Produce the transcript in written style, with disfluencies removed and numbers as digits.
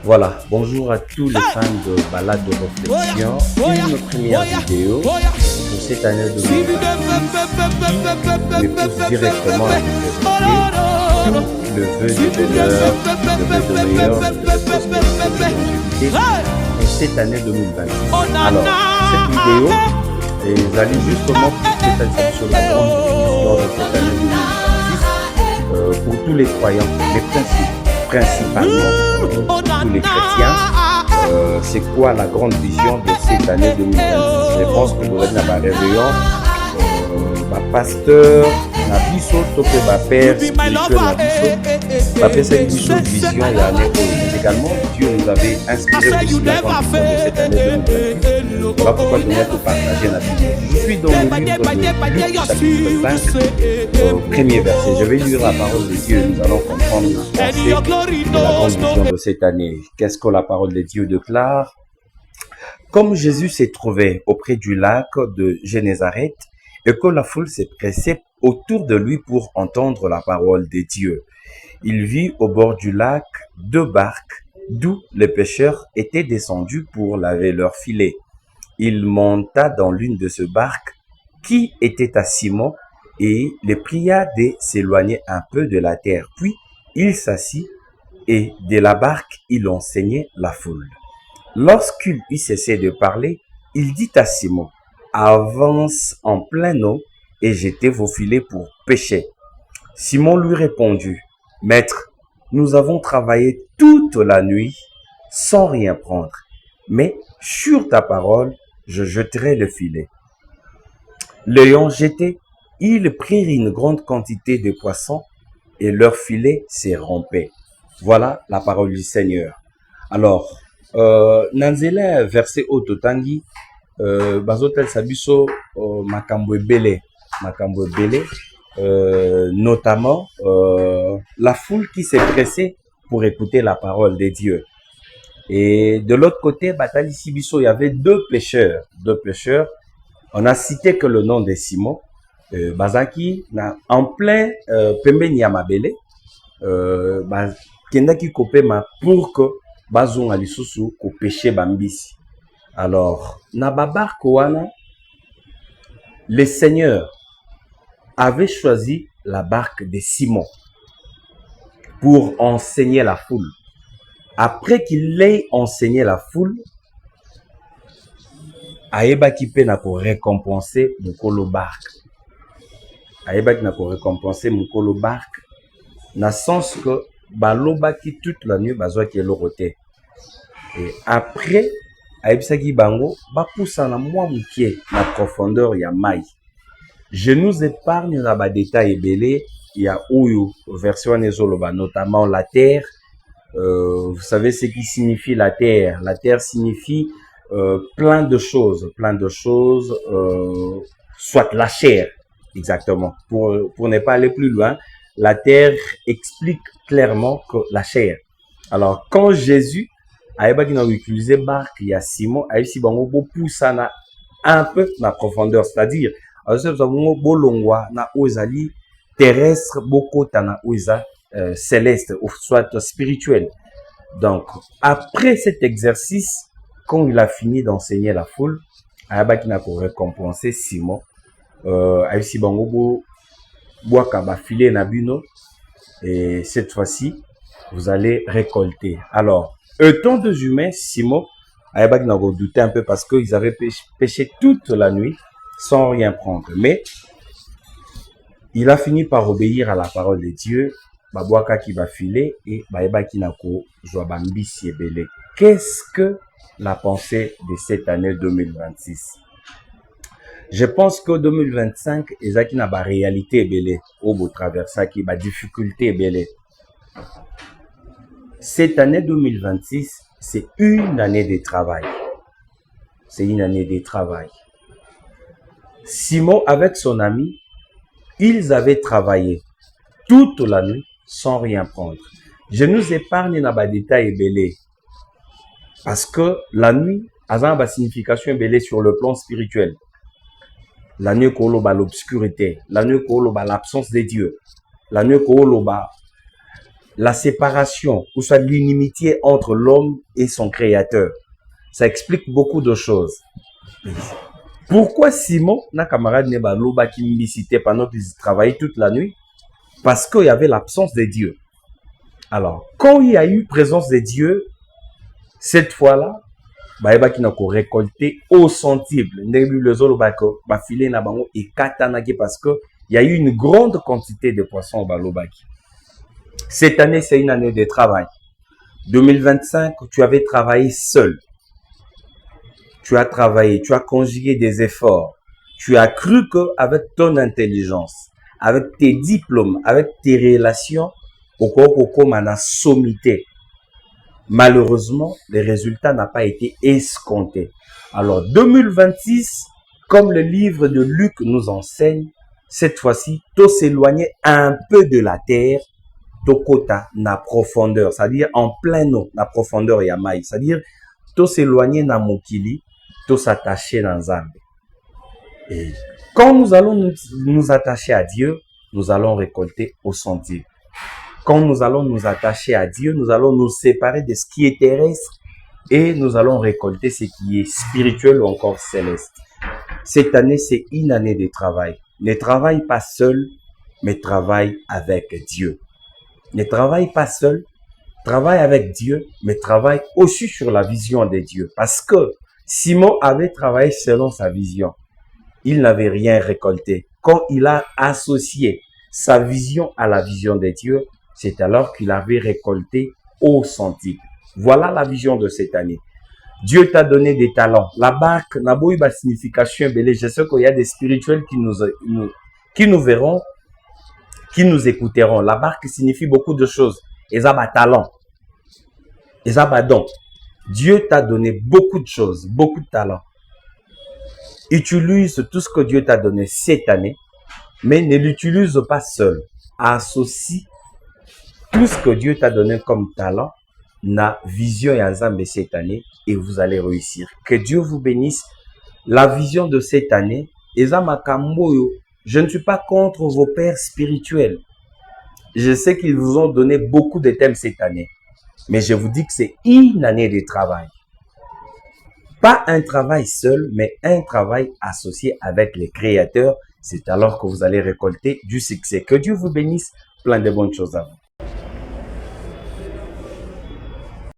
Voilà, bonjour à tous les fans de balade de réflexion. Une première vidéo pour cette année 2026 qui me pousse directement à vous présenter tout le vœu de bonheur, le vœu de meilleur, le vœu de prospérité, de longévité pour cette année 2026. Alors, cette vidéo, vous allez justement pour cette année sur la grande vision de cette année 2026 pour tous les croyants, les principalement tous les chrétiens. C'est quoi la grande vision de cette année 2026? Je pense que nous avons un réveillon, ma pasteur, ma biso, ma père spirituel, ma biso, cette vision de l'année. Également, Dieu nous avait inspiré aussi la grande vision de cette année 2026. Voilà pourquoi nous allons partager la vidéo. Je suis dans le livre de Luc, chapitre 5, premier verset. Je vais lire la parole de Dieu. Nous allons comprendre la pensée de la grande vision de cette année. Qu'est-ce que la parole de Dieu déclare? Comme Jésus s'est trouvé auprès du lac de Génézareth et que la foule s'est pressée autour de lui pour entendre la parole de Dieu, il vit au bord du lac 2 barques d'où les pêcheurs étaient descendus pour laver leurs filets. Il monta dans l'une de ces barques qui était à Simon et les pria de s'éloigner un peu de la terre. Puis il s'assit et de la barque il enseignait la foule. Lorsqu'il eut cessé de parler, il dit à Simon: avance en pleine eau et jetez vos filets pour pêcher. Simon lui répondit: Maître, nous avons travaillé toute la nuit sans rien prendre, mais sur ta parole, je jeterai le filet. L'ayant jeté, ils prirent une grande quantité de poissons et leur filet s'est rompé. Voilà la parole du Seigneur. Alors, Nanzela verset Ototangi, Bazotel Sabiso, Makambo Ebele, notamment la foule qui s'est pressée pour écouter la parole de Dieu. Et de l'autre côté, Batali Sibiso, il y avait deux pêcheurs. On a cité que le nom de Simon, Bazaki, en plein Pembeni Yamabele, Kendaki Kopema pour que Bazon Alisusu ko pêcher Bambisi. Alors, Nababar Koana, le Seigneur avait choisi la barque de Simon pour enseigner la foule. Après qu'il ait enseigné la foule, Aebaki pe na ko récompenser Mukolo barque. Aebaki na ko récompenser Mukolo barque, na sens que balobaki toute la nuit bazwa ki elorote. Et après, Aebisaki bango ba poussa na mwa mukie na profondeur ya mai. Je nous épargne na ba détail ebele ya oyo version nezoloba, notamment la terre. Vous savez ce qui signifie la terre. La terre signifie plein de choses, soit la chair, exactement. Pour ne pas aller plus loin, la terre explique clairement que la chair. Alors, quand Jésus a utilisé barque, il y a Simon, a eu poussana un peu na profondeur, c'est-à-dire, bolongwa na ozali terrestre, beaucoup na oza céleste, ou soit spirituel. Donc, après cet exercice, quand il a fini d'enseigner la foule, Ayabaki n'a pas récompensé Simon, Ayusi Bangobo, Boakaba filé Nabino, et cette fois-ci, vous allez récolter. Alors, étant deux humains, Simon, Ayabaki n'a pas douté un peu parce qu'ils avaient pêché toute la nuit sans rien prendre. Mais, il a fini par obéir à la parole de Dieu. Babwaka qui va filer et Baeba qui n'a ko Joabambi Siebele. Qu'est-ce que la pensée de cette année 2026? Je pense que 2025 ezaki na ba réalité ebele au bout traversa qui ba difficulté ebele. Cette année 2026, c'est une année de travail. C'est une année de travail. Simon avec son ami, ils avaient travaillé toute la nuit sans rien prendre. Je nous épargne na ba détail ebele parce que la nuit a une signification ebele sur le plan spirituel. La nuit koloba l'obscurité, la nuit koloba l'absence de Dieu, la nuit koloba la séparation ou soit l'inimitié entre l'homme et son créateur. Ça explique beaucoup de choses. Pourquoi Simon, na camarade Nebaloba qui me citait pendant qu'ils travaillaient toute la nuit? Parce qu'il y avait l'absence de Dieu. Alors, quand il y a eu présence de Dieu, cette fois-là, bah qui n'a qu'à récolter au centuple. Parce que il y a eu une grande quantité de poissons au balobaki. Cette année, c'est une année de travail. 2025, tu avais travaillé seul. Tu as travaillé, tu as conjugué des efforts. Tu as cru qu'avec ton intelligence, avec tes diplômes, avec tes relations, au cours mana sommité. Malheureusement, les résultats n'ont pas été escomptés. Alors, 2026, comme le livre de Luc nous enseigne, cette fois-ci, tout s'éloigner un peu de la terre, tokota na profondeur, c'est-à-dire en plein eau, na profondeur yamaï, c'est-à-dire tout s'éloigner na mokili, tout s'attacher dans Zambé. Et quand nous allons nous attacher à Dieu, nous allons récolter au centuple. Quand nous allons nous attacher à Dieu, nous allons nous séparer de ce qui est terrestre et nous allons récolter ce qui est spirituel ou encore céleste. Cette année, c'est une année de travail. Ne travaille pas seul, mais travaille avec Dieu. Ne travaille pas seul, travaille avec Dieu, mais travaille aussi sur la vision de Dieu. Parce que Simon avait travaillé selon sa vision. Il n'avait rien récolté. Quand il a associé sa vision à la vision de Dieu, c'est alors qu'il avait récolté au centuple. Voilà la vision de cette année. Dieu t'a donné des talents. La barque n'a pas eu de signification. Je sais qu'il y a des spirituels qui nous verront, qui nous écouteront. La barque signifie beaucoup de choses. Ils ont des talents. Ils ont des dons. Dieu t'a donné beaucoup de choses, beaucoup de talents. Utilise tout ce que Dieu t'a donné cette année, mais ne l'utilise pas seul. Associe tout ce que Dieu t'a donné comme talent, na vision et ensemble cette année, et vous allez réussir. Que Dieu vous bénisse. La vision de cette année, je ne suis pas contre vos pères spirituels. Je sais qu'ils vous ont donné beaucoup de thèmes cette année, mais je vous dis que c'est une année de travail. Pas un travail seul, mais un travail associé avec les créateurs. C'est alors que vous allez récolter du succès. Que Dieu vous bénisse. Plein de bonnes choses à vous.